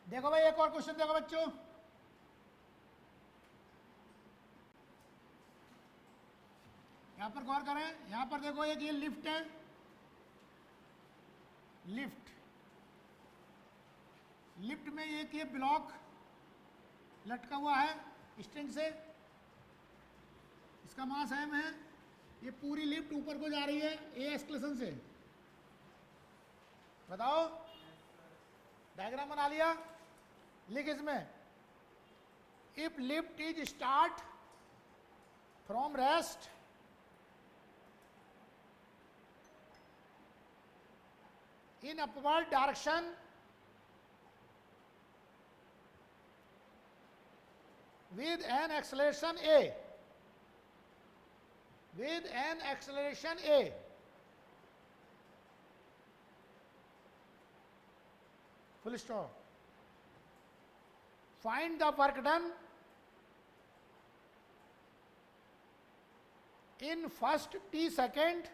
देखो भाई एक और क्वेश्चन देखो बच्चों, यहां पर गौर करें। यहां पर देखो एक ये लिफ्ट है, लिफ्ट, लिफ्ट में एक ये ब्लॉक लटका हुआ है स्ट्रिंग से, इसका मास m है। ये पूरी लिफ्ट ऊपर को जा रही है ए एक्सक्लेशन से। बताओ, डायग्राम बना लिया? लिख इसमें, if lift is start from rest in upward direction with an acceleration a, with an acceleration a, full stop. Find the work done in first t second,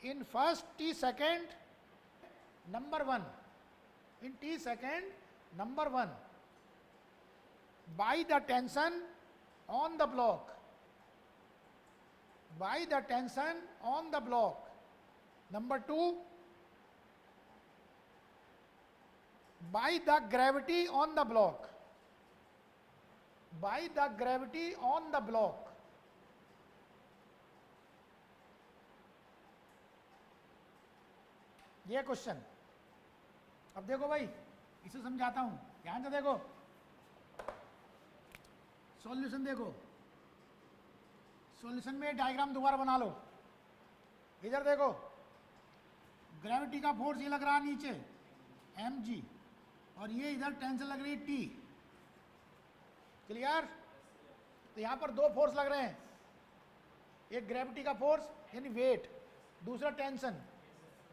in first t second number 1, in t second number 1 by the tension on the block, by the tension on the block. Number 2, by the gravity on the block, by the gravity on the block. ये question. अब देखो भाई, इसे समझाता हूं, ध्यान से देखो, सॉल्यूशन देखो। सॉल्यूशन में डायग्राम दोबारा बना लो। इधर देखो, ग्रेविटी का फोर्स ये लग रहा है नीचे mg, और ये इधर टेंशन लग रही है T। क्लियर? तो यहां पर दो फोर्स लग रहे हैं, एक ग्रेविटी का फोर्स यानी वेट, दूसरा टेंशन।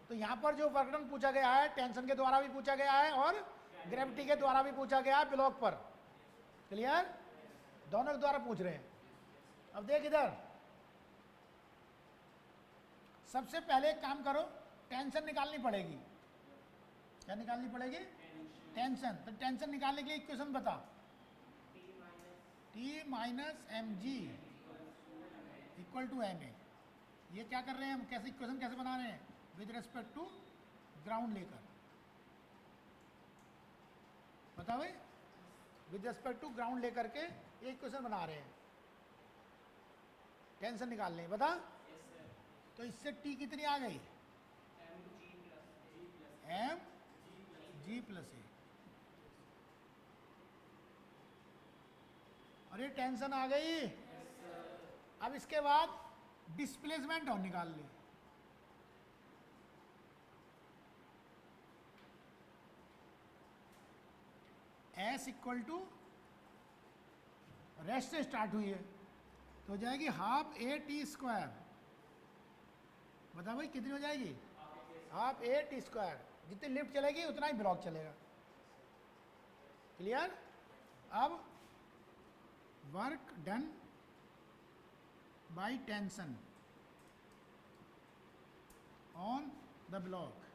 तो यहां पर जो वर्क डन पूछा गया है, टेंशन के द्वारा भी पूछा गया है और ग्रेविटी के द्वारा भी पूछा गया है ब्लॉक पर। क्लियर? दोनों के द्वारा पूछ रहे हैं। अब देख इधर, सबसे पहले एक काम करो, टेंशन निकालनी पड़ेगी। क्या निकालनी पड़ेगी? टेंशन। तो टेंशन निकालने के लिए इक्वेशन बता। T minus m g equal to m a. ये क्या कर रहे हैं हम, कैसे इक्वेशन कैसे बना रहे हैं? विद रेस्पेक्ट टू ग्राउंड लेकर। बता भाई, विद रेस्पेक्ट टू ग्राउंड लेकर के ये इक्वेशन बना रहे हैं, टेंशन निकालने। बता। तो इससे T कितनी आ गई? एम जी प्लस ए, और ये टेंशन आ गई। अब इसके बाद डिस्प्लेसमेंट और निकाल ले। एस इक्वल टू रेस्ट से स्टार्ट हुई है तो हो जाएगी हाफ ए टी स्क्वायर। बता भाई कितनी हो जाएगी? Half A T square. जितनी लिफ्ट चलेगी उतना ही ब्लॉक चलेगा। क्लियर? अब work done by tension on the block,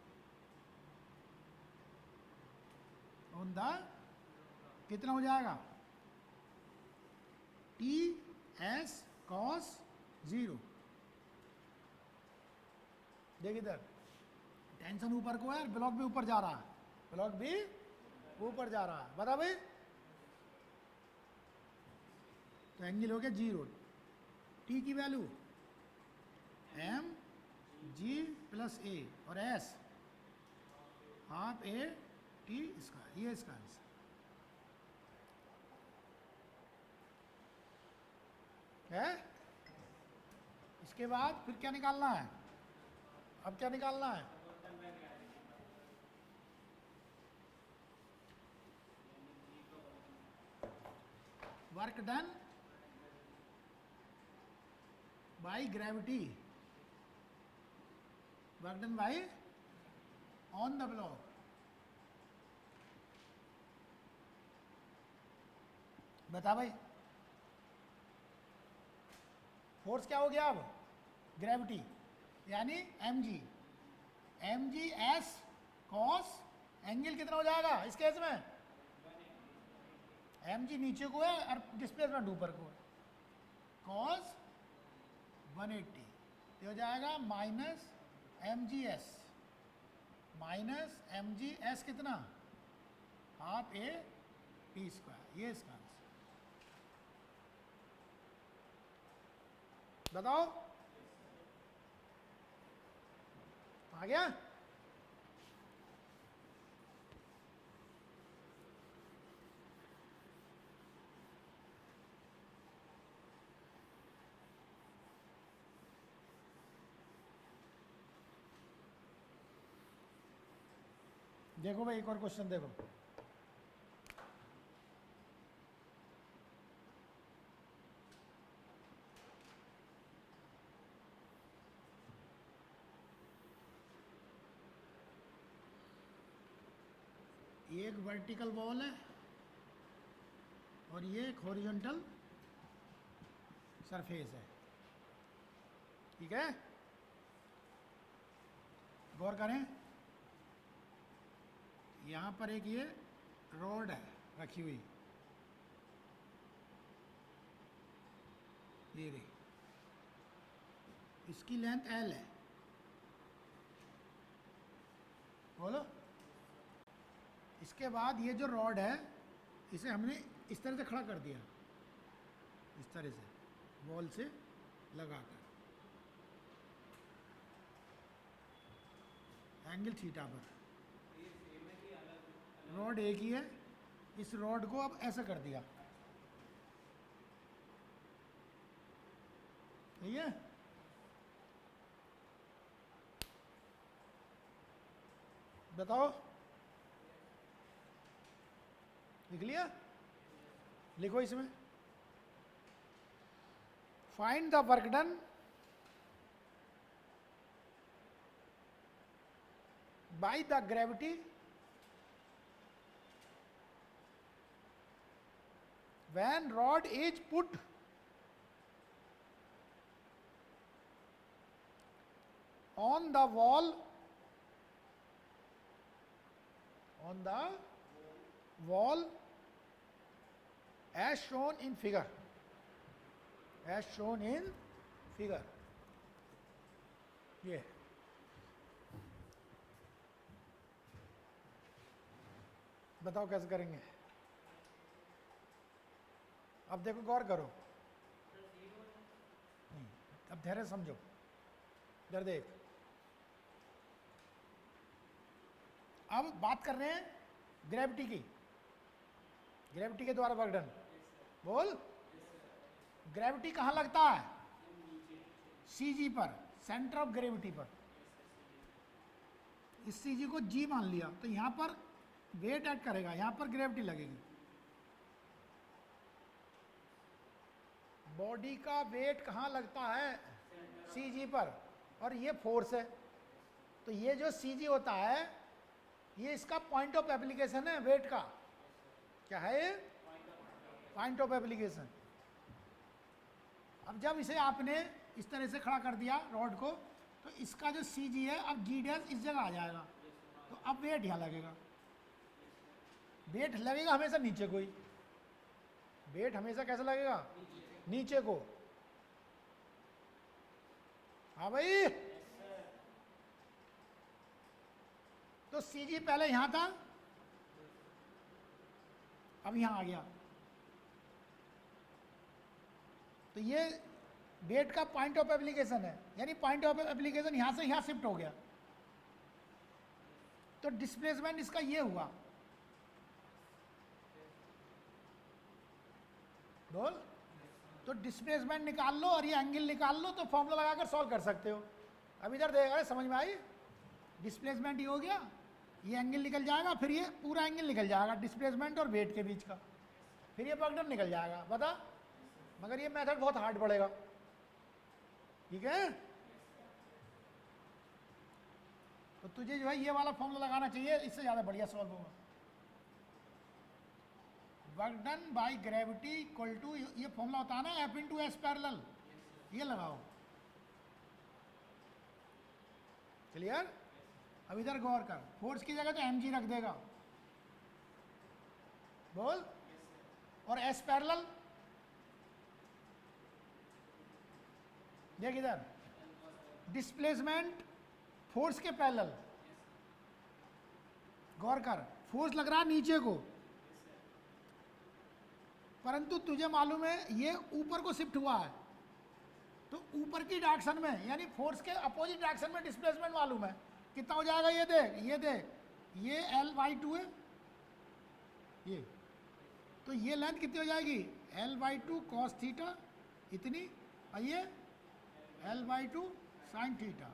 on the, कितना हो जाएगा? T S cos 0। देख इधर, टेंशन ऊपर को है, ब्लॉक भी ऊपर जा रहा है, ब्लॉक भी ऊपर जा रहा है। बता भाई, तो एंगल हो गया 0। टी की वैल्यू एम जी प्लस ए और S half A T square. ये इसका आंसर है। इसके बाद फिर क्या निकालना है? अब क्या निकालना है? Work done by gravity, work done by on the block. बता भाई, फोर्स क्या हो गया अब? ग्रेविटी यानी m g, m g s cos angle कितना हो जाएगा इस केस में? mg नीचे को है और डिस्प्लेसमेंट ऊपर को है, cos 180 तो हो जाएगा माइनस mgs माइनस mgs कितना, हाफ ए टी स्क्वायर, ये इसका आंसर। बताओ आ गया? देखो भाई एक और क्वेश्चन देखो, ये एक वर्टिकल वॉल है और ये एक हॉरिजॉन्टल सरफेस है, ठीक है? गौर करें, यहाँ पर एक ये रॉड है रखी हुई, ये रही, इसकी लेंथ L है, बोलो। इसके बाद ये जो रॉड है इसे हमने इस तरह से खड़ा कर दिया, इस तरह से वॉल से लगाकर एंगल थीटा पर। रॉड एक ही है, इस रॉड को अब ऐसा कर दिया, ठीक है? बताओ, लिख लिया? लिखो इसमें, find the work done by the gravity when rod is put on the wall as shown in figure, ये बताओ कैसे करेंगे? अब देखो, गौर करो, नहीं अब धैर्य समझो, इधर देख। अब बात कर रहे हैं ग्रेविटी की, ग्रेविटी के द्वारा वर्क डन। बोल, ग्रेविटी कहाँ लगता है? CG पर, सेंटर ऑफ ग्रेविटी पर। इस CG को G मान लिया तो यहां पर वेट एक्ट करेगा, यहां पर ग्रेविटी लगेगी। बॉडी का वेट कहाँ लगता है? CG पर, और ये फोर्स है, तो ये जो CG होता है ये इसका पॉइंट ऑफ एप्लीकेशन है वेट का। क्या है ये? Point of application. अब जब इसे आपने इस तरह से खड़ा कर दिया रॉड को, तो इसका जो CG है अब G डैश इस जगह आ जाएगा, तो अब वेट यहाँ लगेगा। वेट लगेगा हमेशा नीचे को ही, वेट हमेशा कैसे लगेगा? नीचे को। हाँ भाई, तो CG पहले यहां था, अब यहां आ गया, तो ये वेट का पॉइंट ऑफ एप्लीकेशन है, यानी पॉइंट ऑफ एप्लीकेशन यहां से यहां शिफ्ट हो गया, तो डिस्प्लेसमेंट इसका ये हुआ। बोल, तो डिस्प्लेसमेंट निकाल लो और ये एंगल निकाल लो, तो फॉर्मूला लगाकर सॉल्व कर सकते हो। अब इधर देखा, समझ में आई? डिस्प्लेसमेंट ये हो गया, ये एंगल निकल जाएगा, फिर ये पूरा एंगल निकल जाएगा डिस्प्लेसमेंट और वेट के बीच का, फिर ये वर्क डन निकल जाएगा। बता, मगर ये मेथड बहुत हार्ड पड़ेगा, ठीक है? तो तुझे जो है ये वाला फॉर्मूला लगाना चाहिए, इससे ज़्यादा बढ़िया सॉल्व होगा। Work done by gravity equal to, ये फॉर्मूला होता है ना F इंटू एस पैरेलल, ये लगाओ। क्लियर? अब इधर गौर कर, फोर्स की जगह तो mg रख देगा, बोल। और एस पैरेलल, देख इधर, डिस्प्लेसमेंट फोर्स के पैरेलल, गौर कर, फोर्स लग रहा है नीचे को, परंतु तुझे मालूम है ये ऊपर को शिफ्ट हुआ है, तो ऊपर की डायरेक्शन में यानी फोर्स के अपोजिट डायरेक्शन में डिस्प्लेसमेंट मालूम है, कितना हो जाएगा, ये देख, ये देख, ये L/2 है, ये तो ये लेंथ कितनी हो जाएगी, L/2 cos थीटा इतनी, और ये L/2 sin थीटा।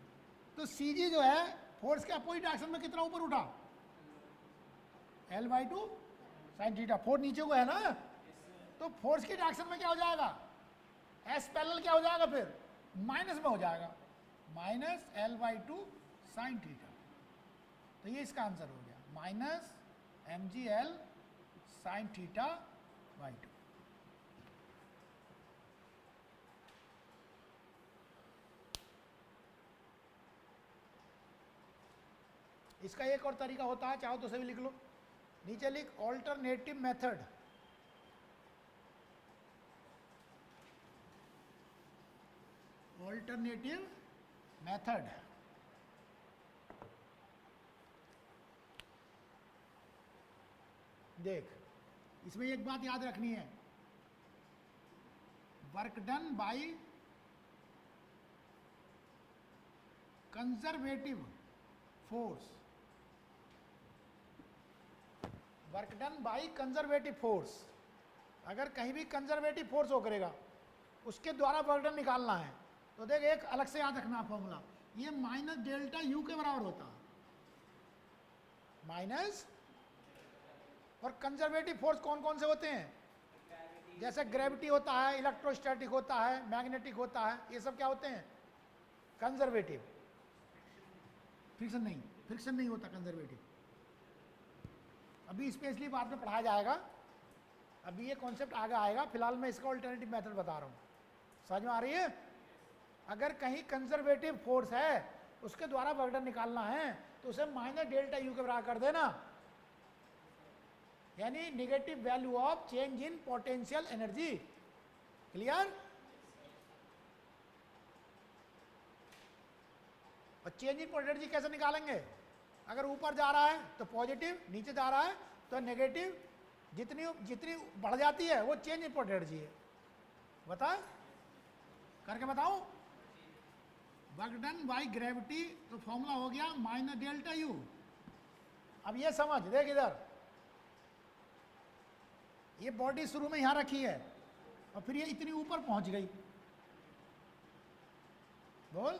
तो CG जो है फोर्स के अपोजिट डायरेक्शन में कितना ऊपर उठा, L/2 sin थीटा, फोर्स नीचे को है ना, तो फोर्स की डायरेक्शन में क्या हो जाएगा, एस पैरेलल क्या हो जाएगा, फिर माइनस में हो जाएगा, माइनस L/2 sin थीटा। तो ये इसका आंसर हो गया, माइनस mgl sin θ/2। इसका एक और तरीका होता है, चाहो तो उसे भी लिख लो, नीचे लिख ऑल्टरनेटिव मेथड। ऑल्टरनेटिव मेथड, देख इसमें एक बात याद रखनी है, work done by conservative force, work done by conservative force, अगर कहीं भी कंजर्वेटिव फोर्स हो करेगा उसके द्वारा वर्क डन निकालना है, तो देख एक अलग से याद रखना फॉर्मूला, ये माइनस डेल्टा यू के बराबर होता है, माइनस, और कंजर्वेटिव फोर्स कौन कौन से होते हैं, जैसे ग्रेविटी होता है, इलेक्ट्रोस्टैटिक होता है, मैग्नेटिक होता है, ये सब क्या होते हैं, कंजर्वेटिव। फ्रिक्शन नहीं होता कंजर्वेटिव, अभी स्पेशली बाद में पढ़ाया जाएगा, अभी ये कॉन्सेप्ट आगे आएगा, फिलहाल मैं इसका ऑल्टरनेटिव मेथड बता रहा हूँ, समझ में आ रही है। अगर कहीं कंजर्वेटिव फोर्स है उसके द्वारा वर्क डन निकालना है तो उसे माइनस डेल्टा यू के बराबर कर देना, यानी negative value of change in potential energy, clear. और चेंज इन पोटेंशियल एनर्जी कैसे निकालेंगे, अगर ऊपर जा रहा है तो पॉजिटिव, नीचे जा रहा है तो नेगेटिव, जितनी जितनी बढ़ जाती है वो चेंज इन पोटेंशियल एनर्जी है, बता करके बताऊं। वर्क डन बाय ग्रेविटी, तो फॉर्मूला हो गया माइनस डेल्टा यू। अब ये समझ, देख इधर, ये बॉडी शुरू में यहां रखी है और फिर ये इतनी ऊपर पहुंच गई, बोल,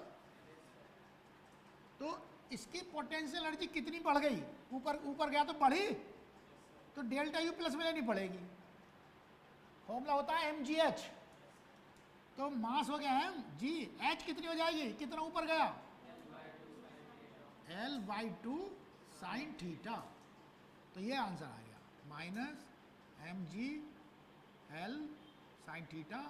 तो इसकी पोटेंशियल एनर्जी कितनी बढ़ गई, ऊपर गया तो बढ़ी, तो डेल्टा यू प्लस में लेनी पड़ेगी, फॉर्मूला होता है mgh, तो मास हो गया है जी, h कितनी हो जाएगी, कितना ऊपर गया, L/2 sin थीटा, तो ये आंसर आ गया, minus mgl sin θ/2।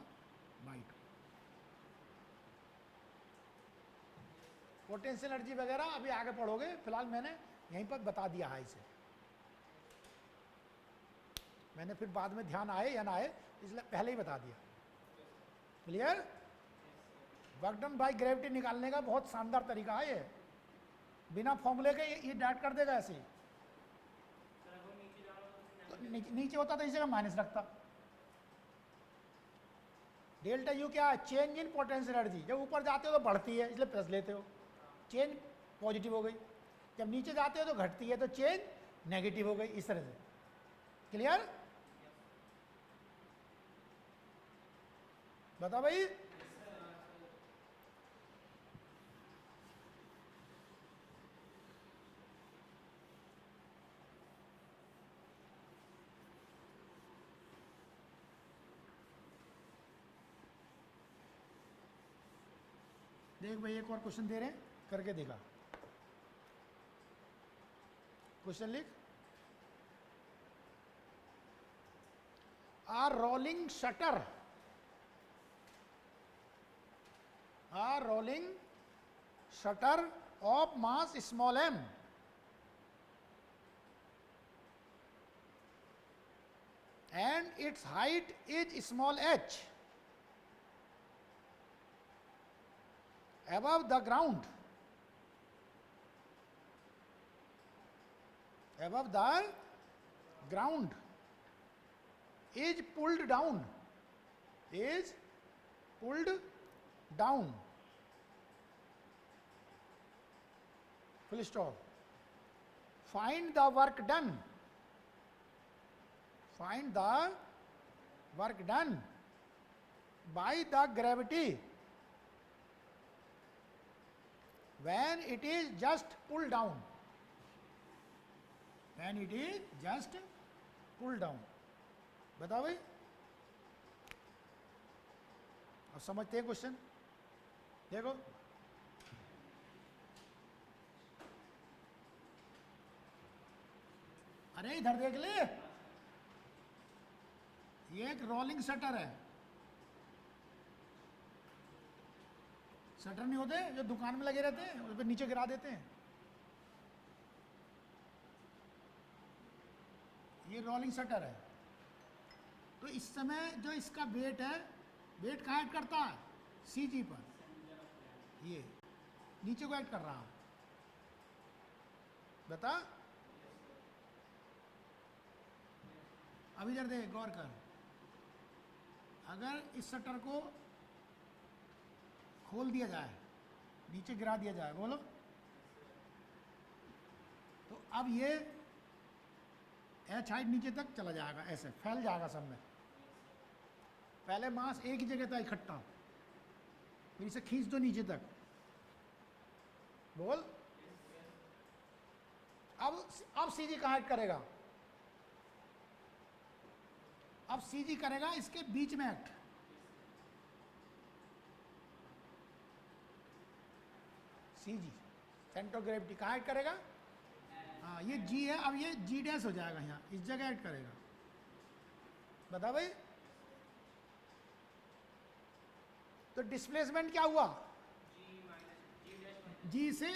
Potential energy वगैरह अभी आगे पढ़ोगे, फिलहाल मैंने यहीं पर बता दिया है इसे, मैंने फिर बाद में ध्यान आए या ना आए इसलिए पहले ही बता दिया, clear. Work done by gravity निकालने का बहुत शानदार तरीका है ये, बिना फॉर्मूले के ये डायरेक्ट कर देगा ऐसे ही, तो नीचे होता तो इस जगह माइनस रखता। डेल्टा यू क्या है, चेंज इन पोटेंशियल एनर्जी, जब ऊपर जाते हो तो बढ़ती है इसलिए प्लस लेते हो, चेंज पॉजिटिव हो गई, जब नीचे जाते हो तो घटती है तो चेंज नेगेटिव हो गई, इस तरह से, क्लियर। बता भाई, देख भाई एक और क्वेश्चन दे रहे हैं, करके देखा, क्वेश्चन लिख, a rolling shutter of mass small m and its height is small h above the ground, is pulled down, full stop. Find the work done by the gravity when it is just pulled down. बताओ भाई, अब समझते हैं question. देखो अरे इधर देख ले, ये एक रोलिंग शटर है। शटर नहीं होते जो दुकान में लगे रहते हैं, उस पर नीचे गिरा देते हैं, ये रोलिंग शटर है। तो इस समय जो इसका वेट है, वेट कहाँ ऐड करता है? CG पर, ये नीचे को ऐड कर रहा है। बता, अब इधर देख, गौर कर, अगर इस शटर को खोल दिया जाए, नीचे गिरा दिया जाए, बोलो, तो अब ये h हाइट नीचे तक चला जाएगा, ऐसे फैल जाएगा सब में। पहले मास एक ही जगह था इकट्ठा, फिर इसे खींच दो नीचे तक, बोल। अब CG कहाँ ऐड करेगा? अब CG करेगा इसके बीच में act. CG centre of gravity कहाँ ऐड करेगा? हाँ, ये G है, अब ये G डैश हो जाएगा, यहाँ इस जगह ऐड करेगा। बता भाई, तो डिस्प्लेसमेंट क्या हुआ? G से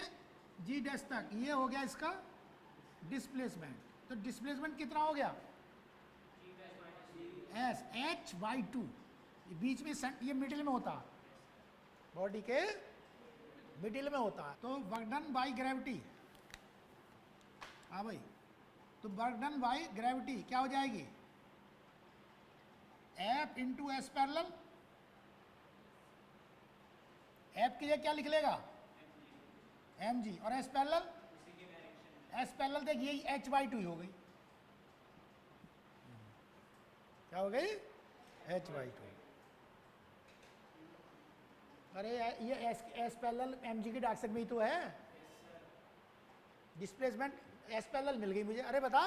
G डैश तक, ये हो गया इसका डिस्प्लेसमेंट। तो डिस्प्लेसमेंट कितना हो गया? S h/2। ये बीच में, ये मिडिल में होता है, बॉडी के मिडिल में होता है। तो वर्क डन बाय ग्रेविटी, हाँ भाई, तो वर्क डन बाय ग्रेविटी क्या हो जाएगी? F into S parallel. F की जगह क्या लिख लेगा? mg, और एस पैरेलल देख, यही h/2 ही हो गई। क्या हो गई? h/2। अरे ये एस पैरेलल mg के डायरेक्शन में ही तो है। डिस्प्लेसमेंट एस पैरेलल मिल गई मुझे। अरे बता,